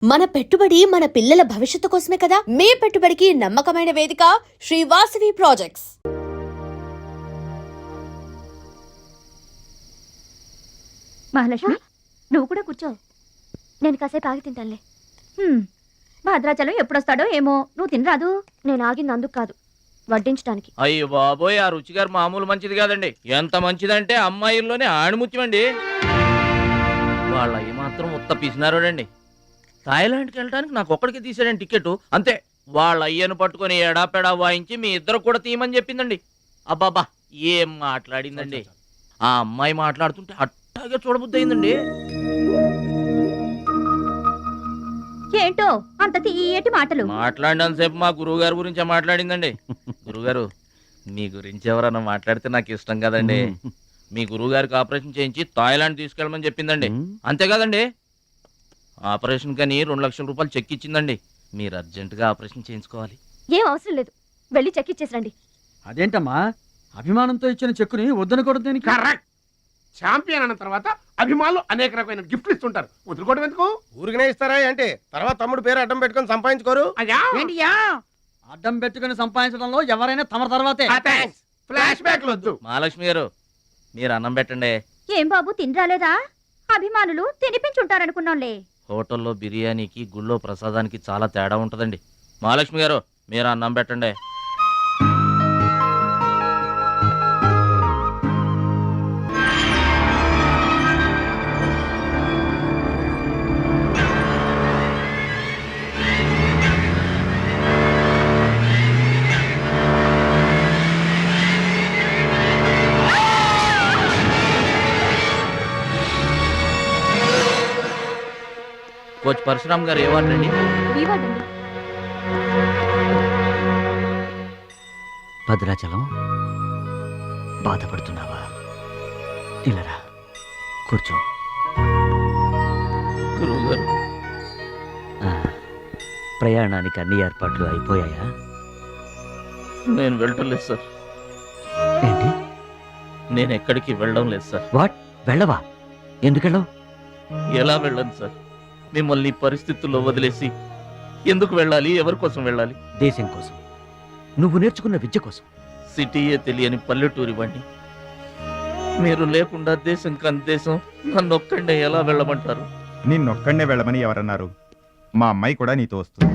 మన పెట్టుబడి మన పిల్లల భవిష్యత్తు కోసమే కదా. మీ పెట్టుబడికి నమ్మకమైన వేదిక శ్రీవాసవి ప్రాజెక్ట్స్. మహాలక్ష్మి, నువ్వు కూడా కూర్చో. నేను కాసేపు ఆగి తింటానులే. భద్రాచలం ఎప్పుడొస్తాడో ఏమో, నువ్వు తినరాదు. నేను ఆగింది అందుకు కాదు, వడ్డించడానికి. అయ్యో బాబోయ్, ఆ రుచి గారు మామూలు మంచిది కాదండి. ఎంత మంచిదంటే అమ్మాయిల్లోనే ఆణిముత్యమండి. వాళ్ళ అయ్యి మాత్రం ఉత్త పిసినారోడండి. థాయిలాండ్కి వెళ్ళడానికి నాకు ఒక్కడికి తీసాడండి టికెట్, అంతే. వాళ్ళ అయ్యను పట్టుకొని ఎడాపెడా వాయించి మీ ఇద్దరు కూడా తీయమని చెప్పిందండి. అబ్బాబా ఏం మాట్లాడిందండి. ఆ అమ్మాయి మాట్లాడుతుంటే అట్టాగే చూడబుద్ధి అయిందండి. ఏంటో అంత తీయటి మాటలు మాట్లాడినంతసేపు మా గురువు గారి గురించే మాట్లాడిందండి. గురుగారు, మీ గురించి ఎవరన్నా మాట్లాడితే నాకు ఇష్టం కదండి. మీ గురువు గారికి ఆపరేషన్ చేయించి థాయిలాండ్ తీసుకెళ్ళమని చెప్పిందండి. అంతేకాదండి, ఆపరేషన్ కని 2 లక్షల రూపాయలు చెక్ ఇచ్చిందండి. మీరు అర్జెంటుగా ఆపరేషన్ చేయించుకోవాలి. ఏం అవసరం లేదు, వెళ్ళి చెక్ ఇచ్చేసరండి. అదేంటమ్మా, అభిమానంతో ఇచ్చిన చెక్కుని వద్దనకూడదు దేనికి? కరెక్ట్. ఛాంపియన్ అన్న తర్వాత అభిమానులు అనేక రకమైన గిఫ్ట్లు ఇస్తుంటారు, వదులుకోవడం ఎందుకు? ఊరికనే ఇస్తారా ఏంటి? తర్వాత తమ్ముడు పేరు అడ్డం పెట్టుకొని సంపాదించుకోరు. ఏంటియా అడ్డం పెట్టుకుని సంపాదించడంలో ఎవరైనా తమ తర్వాతే. ఫ్లాష్ బ్యాక్ వద్దు. మహాలక్ష్మి గారు, మీరు అన్నం పెట్టండి. ఏం బాబు తినరాలేదా? అభిమానులు తినిపించుంటారనుకున్నాంలే. హోటల్లో బిర్యానీకి గుళ్ళో ప్రసాదానికి చాలా తేడా ఉంటుందండి. మహాలక్ష్మి గారు, మీరు అన్నం పెట్టండి. కోచ్ పరశురామ్ గారు ఏవాడండి? వీవాడండి. భద్రాచలం, బాధపడుతున్నావా? ఇలారా కూర్చో. గురువు గారు, ప్రయాణానికి అన్ని ఏర్పాట్లు అయిపోయాయా? నేను వెళ్ళటం లేదు సార్. ఏంటి? నేను ఎక్కడికి వెళ్ళడం లేదు సార్. వాట్? వెళ్ళవా? ఎందుకెళ్ళవు? ఎలా వెళ్ళను సార్? మిమ్మల్ని ఈ పరిస్థితుల్లో వదిలేసి ఎందుకు వెళ్ళాలి? ఎవరి కోసం వెళ్ళాలి? దేశం కోసం, నువ్వు నేర్చుకున్న విద్య కోసం. సిటీయే తెలియని పల్లెటూరి వాణ్ణి. మీరు లేకుండా దేశం కాని దేశం నన్ను ఒక్కడే ఎలా వెళ్ళమంటారు? నిన్నొక్కడే వెళ్ళమని ఎవరన్నారు? మా అమ్మాయి కూడా నీతో వస్తుంది.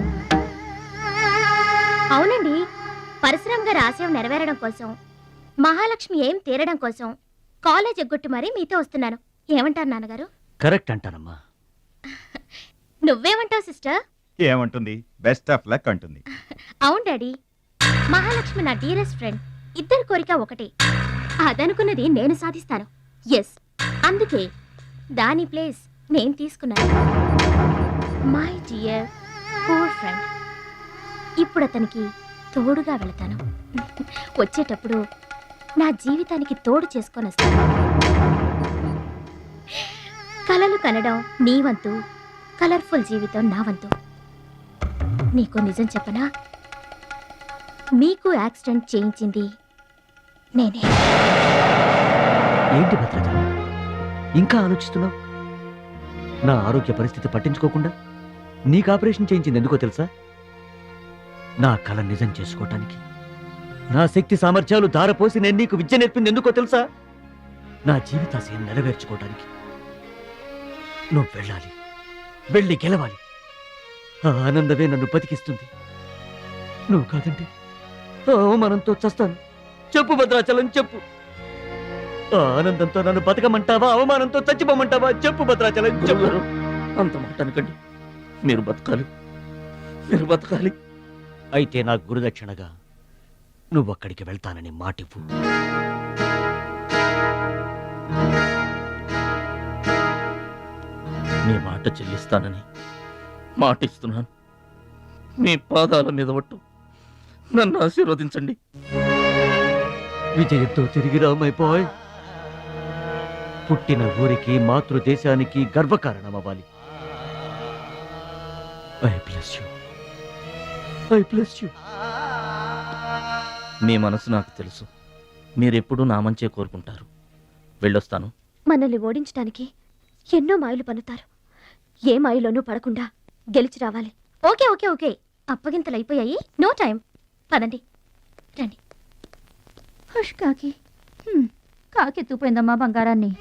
అవునండి, పరశురామ్ గారి ఆశయం నెరవేరడం కోసం, మహాలక్ష్మి ఏం తీరడం కోసం కాలేజ్ ఎగ్గొట్టు మరీ మీతో వస్తున్నాను. ఏమంటారు నాన్నగారు? కరెక్ట్ అంటానమ్మా. నువ్వేమంటావు సిస్టర్? ఏమంటుంది? బెస్ట్ ఆఫ్ లక్ అంటుంది. అవును డాడీ, మహాలక్ష్మి నా డియరెస్ట్ ఫ్రెండ్. ఇద్దరి కోరిక ఒకటే, అదనుకున్నది నేను సాధిస్తాను. ఎస్, అందుకే దాని ప్లేస్ నేను తీసుకున్నాను. My dear poor friend. ఇప్పుడు అతనికి తోడుగా వెళతాను. వచ్చేటప్పుడు నా జీవితానికి తోడు చేసుకొని వస్తాను. కలలు కనడం నీ వంతు, కలర్ఫుల్ జీవితం నా వంతు. నీకు నిజం చెప్పనా? మీకు యాక్సిడెంట్ చేయించింది నేనే. ఏంటి భద్రాచలం, ఇంకా ఆలోచిస్తున్నావు? నా ఆరోగ్య పరిస్థితి పట్టించుకోకుండా నీకు ఆపరేషన్ చేయించింది ఎందుకో తెలుసా? నా కళ నిజం చేసుకోవటానికి. నా శక్తి సామర్థ్యాలు ధారపోసి నేను నీకు విద్య నేర్పింది ఎందుకో తెలుసా? నా జీవితాశయం నెరవేర్చుకోవటానికి. నువ్వు వెళ్ళాలి, వెళ్ళి గెలవాలి. ఆ ఆనందమే నన్ను బతికిస్తుంది. నువ్వు కాదంటే అవమానంతో చస్తాను. చెప్పు భద్రాచలం, చెప్పు. ఆ ఆనందంతో నన్ను బతకమంటావా, అవమానంతో చచ్చిపోమంటావా? చెప్పు భద్రాచలం, చెప్పు. అంత మాట అనకండి. మీరు బతకాలి, మీరు బతకాలి. అయితే నా గురుదక్షిణగా నువ్వు అక్కడికి వెళ్తానని మాటివ్వు. మీ మాట చెల్లిస్తానని మాటిస్తున్నాను. మీ పాదాల మీద పట్టు నన్ను ఆశీర్వదించండి. విజయంతో తిరిగి రామైపోయ్. పుట్టిన ఊరికి, మాతృదేశానికి గర్వకారణమవ్వాలి. I bless you. I bless you. మీ మనసు నాకు తెలుసు. మీరెప్పుడూ నా మంచే కోరుకుంటారు. వెళ్ళొస్తాను. మనల్ని ఓడించడానికి ఎన్నో మాయలు పన్నుతారు. ఏ మాయలోనూ పడకుండా గెలిచి రావాలి. ఓకే ఓకే ఓకే అప్పగింతలు అయిపోయాయి, నో టైం. పదండి రండి. హుష్ కాకి. కాకెత్తుపోయిందమ్మా బంగారాన్ని.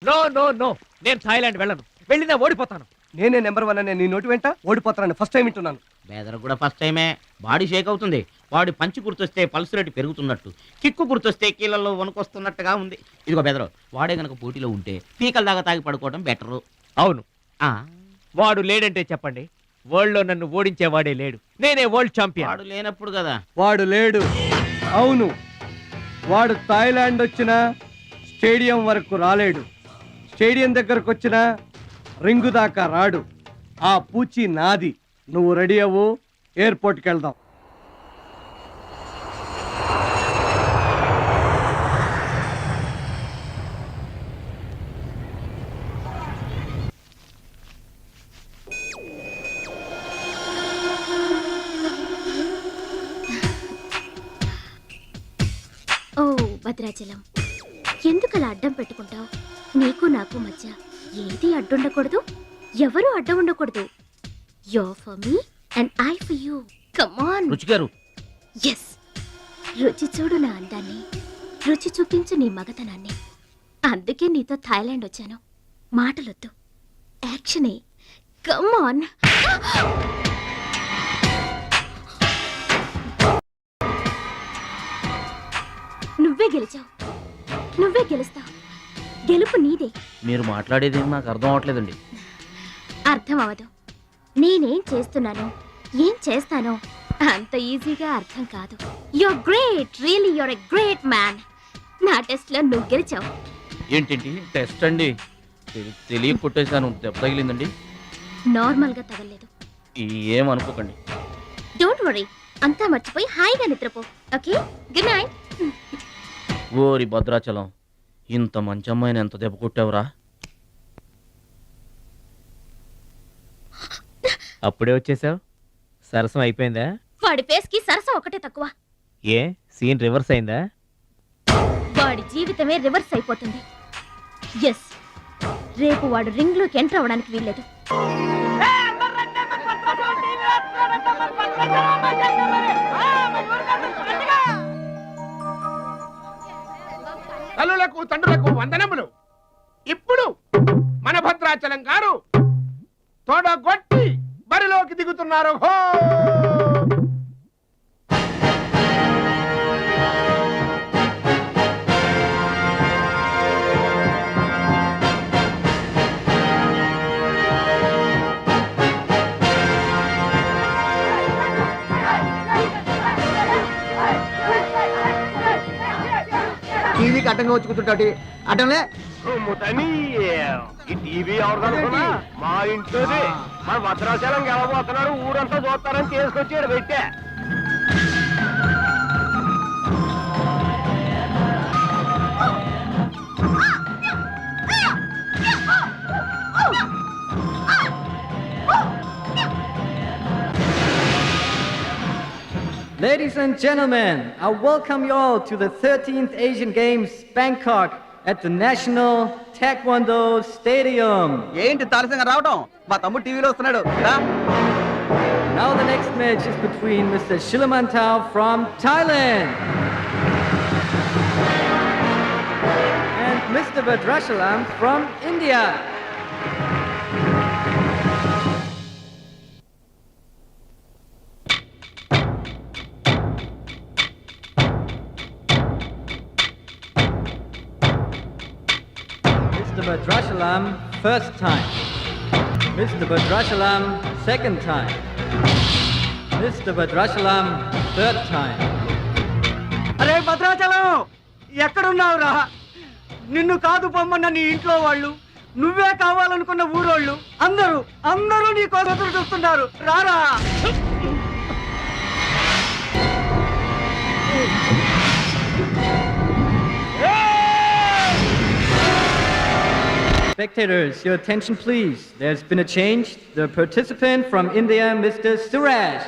నో నో నో, నేను థాయిలాండ్ వెళ్ళను. వెళ్ళినా ఓడిపోతాను. నేనే నెంబర్ 1 అనే నీ నోటి వెంట ఓడిపోతానని ఫస్ట్ టైం వింటున్నాను. బేదర్ కూడా ఫస్ట్ టైమే. బాడీ షేక్ అవుతుంది. వాడి పంచి గుర్తొస్తే పల్స్ రేటు పెరుగుతున్నట్టు, కిక్కు గుర్తొస్తే కీళ్ళల్లో వణుకొస్తున్నట్టుగా ఉంది. ఇదిగో బెదరు, వాడే గనక పోటీలో ఉంటే పీకల దాకా తాగి పడుకోవడం బెటరు. అవును, వాడు లేడంటే చెప్పండి. వరల్డ్ లో నన్ను ఓడించేవాడే లేడు. నేనే వరల్డ్ ఛాంపియన్. వాడు లేనప్పుడు కదా. వాడు లేడు. అవును, వాడు థాయిలాండ్ వచ్చినా స్టేడియం వరకు రాలేడు. స్టేడియం దగ్గరకు వచ్చినా రింగు దాకా రాడు. ఆ పూచి నాది. నువ్వు రెడీ అవ్వు, ఎయిర్పోర్ట్కి వెళ్దాం. ఓ భద్రాచలం, ఎందుకలా అడ్డం పెట్టుకుంటావు? నీకు నాకు మధ్య ఏది అడ్డుండకూడదు, ఎవరు అడ్డం ఉండకూడదు. యో for me and I for you. Come on. రుచి గారు, ఎస్, రుచి చూడు నా అందాన్ని, రుచి చూపించు నీ మగతనాన్ని. అందుకే నీతో థాయిలాండ్ వచ్చాను. మాటలొద్దు, యాక్షనే. Come on. నువ్వే గెలిచావు, నువ్వే గెలుస్తావు. గెలుపు నీదే. మీరు మాట్లాడేది నాకు అర్థం అవట్లేదండి. అర్థం అవదు. నేనేం చేస్తున్నానో, ఏం చేస్తానో అంత ఈజీగా అర్థం కాదు. You're great, really you're a great man. నా టెస్ట్ లో నువ్వు గెలిచావు. ఏంటండి టెస్ట్ అండి? తెలియ కొట్టేశాను, దెబ్బ తగిలిందండి. నార్మల్ గా తగలేదు. ఏమనుకోకండి. డోంట్ వరీ, అంతా మర్చిపోయి హాయిగా నిద్రపో. Okay, good night. ఓరి భద్రాచలం, ఇంత మంచి అమ్మాయిని ఎంత దెబ్బ కొట్టావురా? అప్పుడే వచ్చేసావు. సరసం అయిపోయిందా? వాడి ఫేస్ కి సరసం ఒకటే తక్కువ. ఏ సీన్ రివర్స్ అయిందా? వాడి జీవితమే రివర్స్ అయిపోతుంది. ఎస్, రేపు వాడు రింగ్ లోకి ఎంటర్ అవ్వడానికి వీల్లేదు. తల్లులకు తండ్రులకు వందనములు. ఇప్పుడు మన భద్రాచలం గారు తోడగొట్టి బరిలోకి దిగుతున్నారు. హో! టీవీకి అడ్డంగా వచ్చి కూర్చుంటాడు. అడ్డంలే ఈ టీవీ ఎవరిదనుకున్నా మా ఇంట్లోది. మన భద్రాచలం గెలబోతున్నారు, ఊరంతా చూస్తారని తీసుకొచ్చి పెట్టా. Ladies and gentlemen, I welcome you all to the 13th Asian Games, Bangkok, at the National Taekwondo Stadium. ఏంటి తారసంగా రావడం? మా తమ్ముడు టీవీలో వస్తున్నాడు. Now the next match is between Mr. Shilamantau from Thailand and Mr. Badrashalam from India. Mr. Badrashalam, first time. Mr. Badrashalam, second time. Mr. Badrashalam, third time. అరే భద్రాచలం, ఎక్కడున్నావురా? నిన్ను కాదు పొమ్మన్న నీ ఇంట్లో వాళ్ళు, నువ్వే కావాలనుకున్న ఊరోళ్ళు అందరూ నీ కోసం చూస్తున్నారు. రారా. Spectators, your attention please. There's been a change. The participant from India, Mr. Suraj.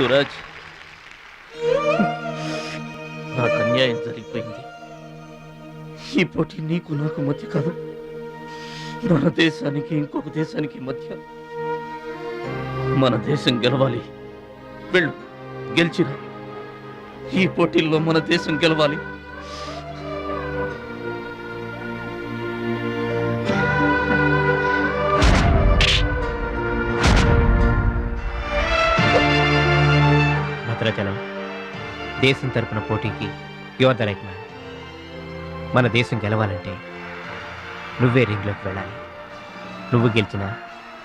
Suraj, నాకు అన్యాయం జరిగిపోయింది. ఈ పోటీ నీకు నాకు మధ్య కాదు, మన దేశానికి ఇంకొక దేశానికి మధ్య. మన దేశం గెలవాలి. వెళ్ళు, గెలిచిరా. ఈ పోటీల్లో మన దేశం గెలవాలి. భద్రాచలం, దేశం తరపున పోటీకి యువర్ ద రైట్ మ్యాన్. మన దేశం గెలవాలంటే నువ్వే రింగ్లోకి వెళ్ళాలి. నువ్వు గెలిచినా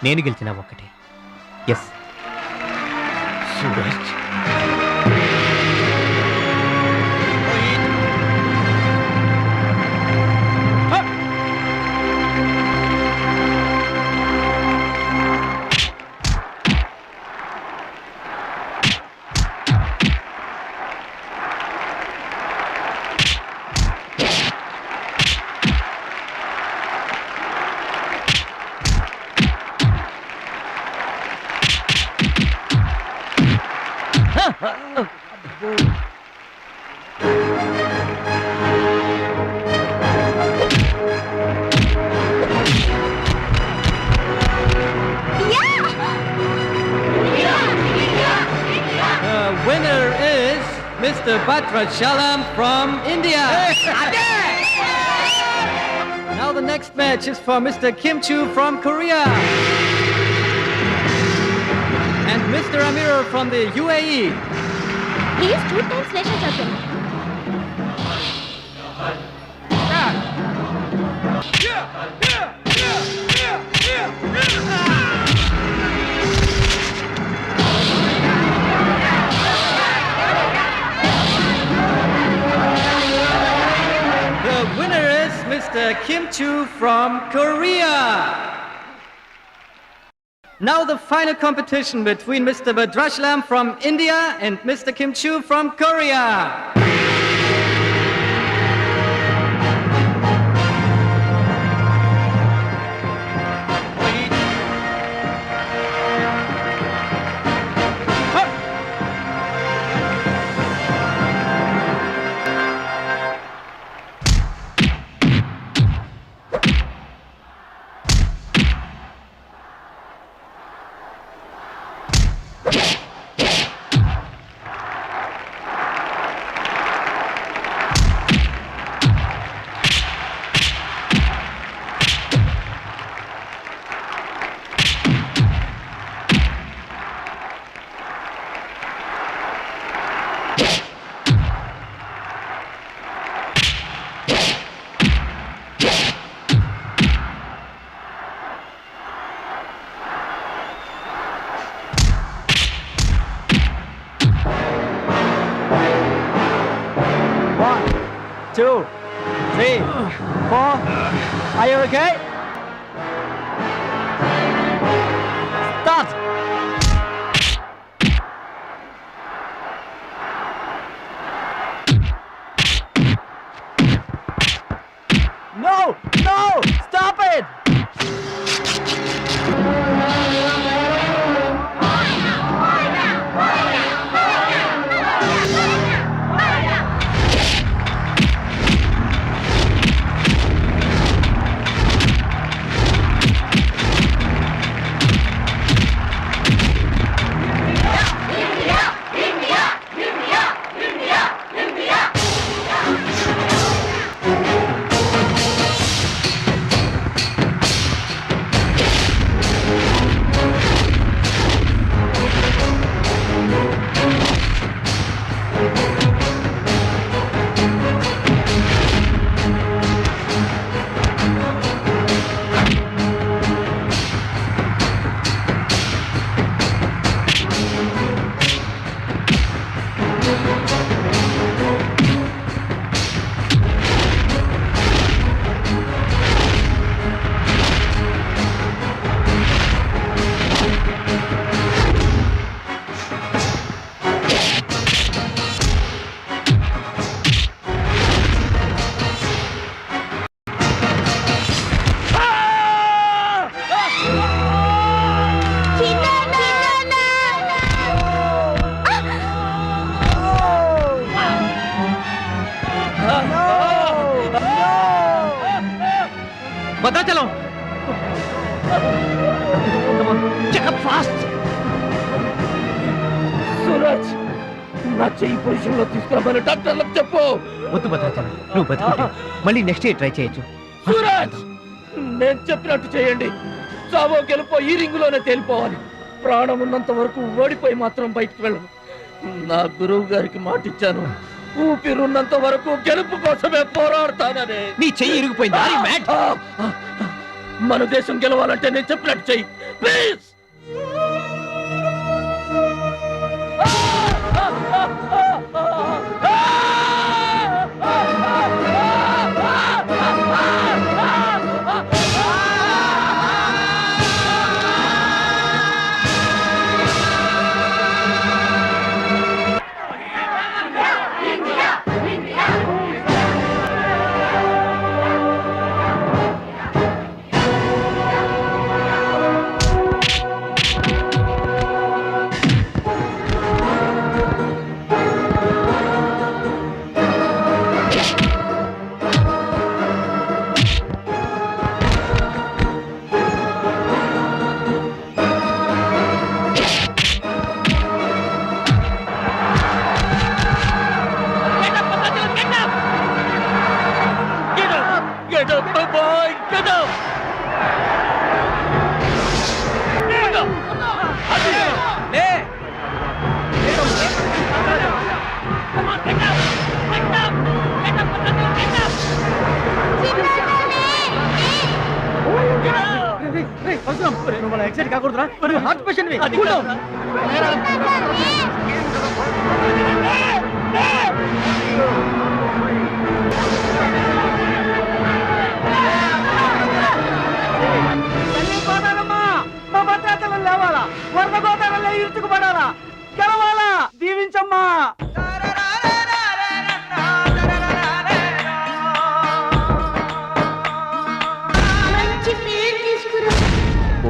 నేను గెలిచినా ఒక్కటే. Yes Suraj, The winner is Mr. Bhadrachalam from India. Now the next match is for Mr. Kim Chu from Korea. And Mr. Amir from the UAE. He is 2 times national champion. The winner is Mr. Kim Chu from Korea. Now the final competition between Mr. Bhadrachalam from India and Mr. Kim Chu from Korea. Two, three, four. Are you okay? Start. No! No! Stop it! Bhadrachalam checkup fast. Suraj, నా చెయ్యి position లో తీసుకురామని డాక్టర్లకు చెప్పు. వద్దు భద్రాచలం, నువ్వు బతుకుంటే మళ్ళీ next year try చేయొచ్చు. సూరజ్, నేను చెప్పినట్టు చేయండి. చావో గెలుపో ఈ రింగులోనే తేలిపోవాలి. ప్రాణం ఉన్నంత వరకు ఓడిపోయి మాత్రం బయటికి వెళ్ళను. నా గురువు గారికి మాటిచ్చాను, ఊపిరున్నంత వరకు గెలుపు కోసమే పోరాడతానని. నీ చెయ్యి ఇరిగిపోయింది. Are you mad? మన దేశం గెలవాలంటే నేను చెప్పినట్టు చెయ్యి please. Get up, my boy! Get up! Get up! Come on, get up! Get up! Get up, get up! మన ఎక్సైట్ కాకూడదురా, హార్ట్ పేషెంట్ మా భద్రాచలం లేవాలా, వరద గోదావరిలో ఇరుచుకుపడాలా, గెలవాలా, దీవించమ్మా.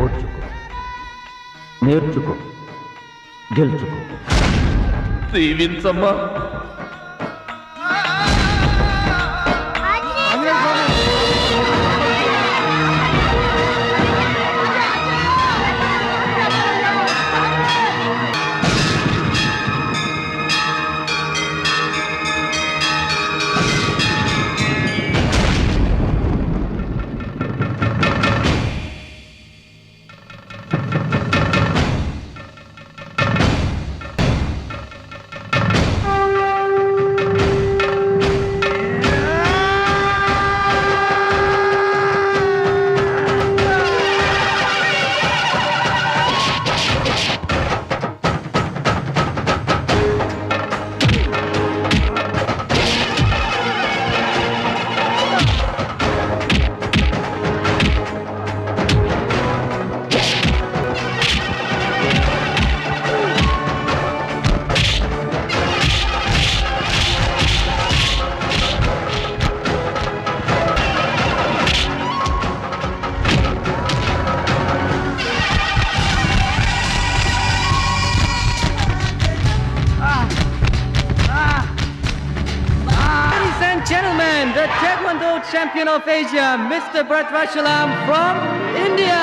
ఓర్చుకో, నేర్చుకో, గెలుచుకో. దీవించమ్మా. Gentlemen, the Taekwondo champion of Asia, Mr. Bhadrachalam from India.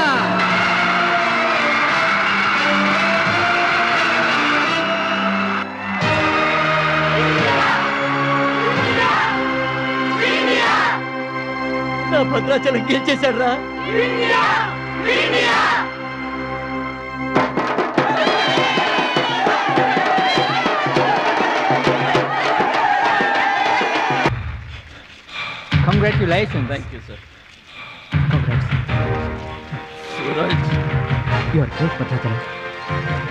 నా భద్రాచలం గెలిచేశాడు రా. Congratulations. Thank you, sir. Congrats. Suraj. You are great, Bhadrachalam.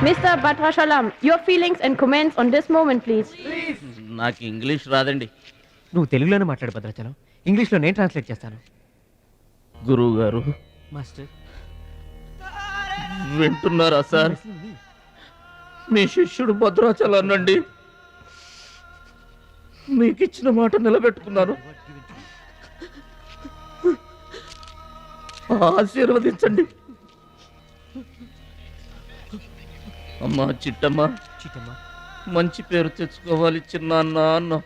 Mr. Bhadrachalam, your feelings and comments on this moment, please. నాకు English రాదండి. నువ్వు తెలుగులోనే మాట్లాడు భద్రాచలం, ఇంగ్లీష్లో నేను translate చేస్తాను. గురువు గారు మాస్టర్ వింటున్నారా సార్? మీ శిష్యుడు భద్రాచలాన్నండి. మీకు ఇచ్చిన మాట నిలబెట్టుకున్నాను. ఆశీర్వదించండి. అమ్మా చిట్టమ్మ, మంచి పేరు తెచ్చుకోవాలి చిన్నాన్న అన్న.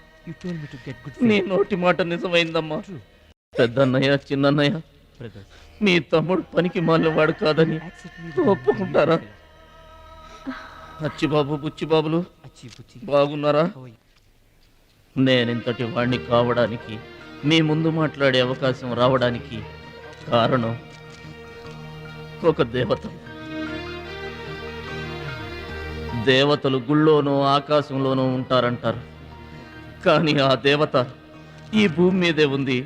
నీ నోటి మాట నిజమైందమ్మా. పెద్దన్నయ్య, చిన్నన్నయ్య, మీ తమ్ముడు పనికి మాలినవాడు కాదని ఒప్పుకుంటారా? అచ్చిబాబు బుచ్చిబాబులు బాగున్నారా? నేనింతటి వాణ్ణి కావడానికి, మీ ముందు మాట్లాడే అవకాశం రావడానికి కారణం ఒక దేవత. దేవతలు గుళ్ళోనూ ఆకాశంలోనూ ఉంటారంటారు, కానీ ఆ దేవత ఈ భూమి మీదే ఉంది,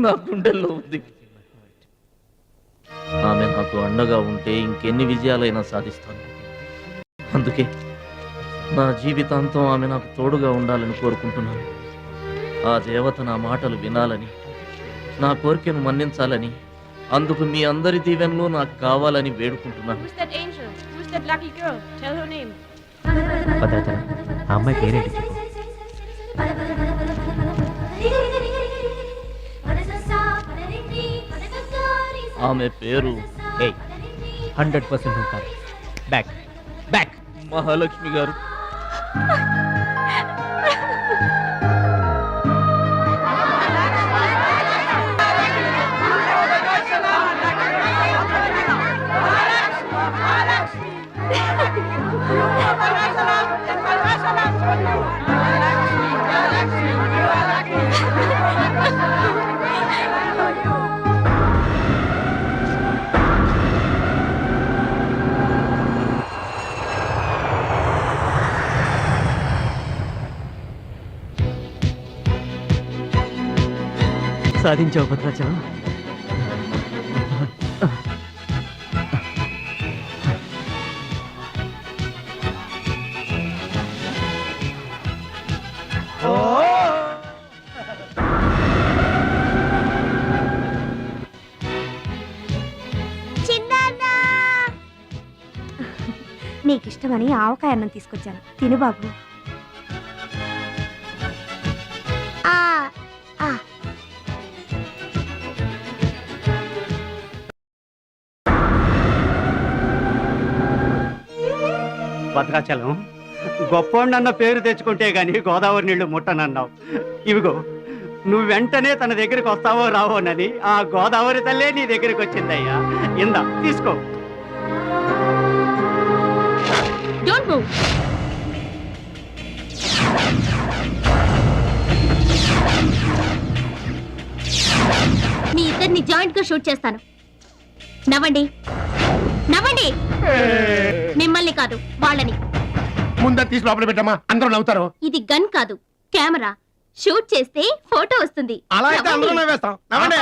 నా గుండెల్లో ఉంది. ఆమె నాకు అండగా ఉంటే ఇంకెన్ని విజయాలైనా సాధిస్తాను. అందుకే నా జీవితాంతం ఆమె నాకు తోడుగా ఉండాలని కోరుకుంటున్నాను. ఆ దేవత నా మాటలు వినాలని, నా కోరికను మన్నించాలని, అందుకు మీ అందరి దీవెనలు నాకు కావాలని వేడుకుంటున్నాను. Who's that angel? Who's that lucky girl? Tell her name. Bhadrachalam, ఆ అమ్మాయి పేరేంటి చెప్పు. ఆమె పేరు 100% నువ్వు కాదు. Back back. మహాలక్ష్మి గారు. సాధించావు భద్రాచలం. నీకిష్టమని ఆవకాయ అన్నం తీసుకొచ్చాను, తిను బాబు. భద్రాచలం, గొప్పోండన్న పేరు తెచ్చుకుంటే గాని గోదావరి నీళ్లు ముట్టనన్నావు. ఇవిగో, నువ్వు వెంటనే తన దగ్గరికి వస్తావో రావోనని ఆ గోదావరి తల్లే నీ దగ్గరికి వచ్చిందయ్యా. ఇందా తీసుకో. Don't move. మీ ఇద్దరిని జాయింట్ గా షూట్ చేస్తాను. నవ్వండి, నవ్వండి. మిమ్మల్ని కాదు, వాళ్ళని. ముందా తీసి లోపల పెట్టమ్మా, అందరూ నవ్వుతారు. ఇది గన్ కాదు, కెమెరా. షూట్ చేస్తే ఫోటో వస్తుంది. అలా అయితే అందరూ నవ్వేస్తాం. నవ్వండి.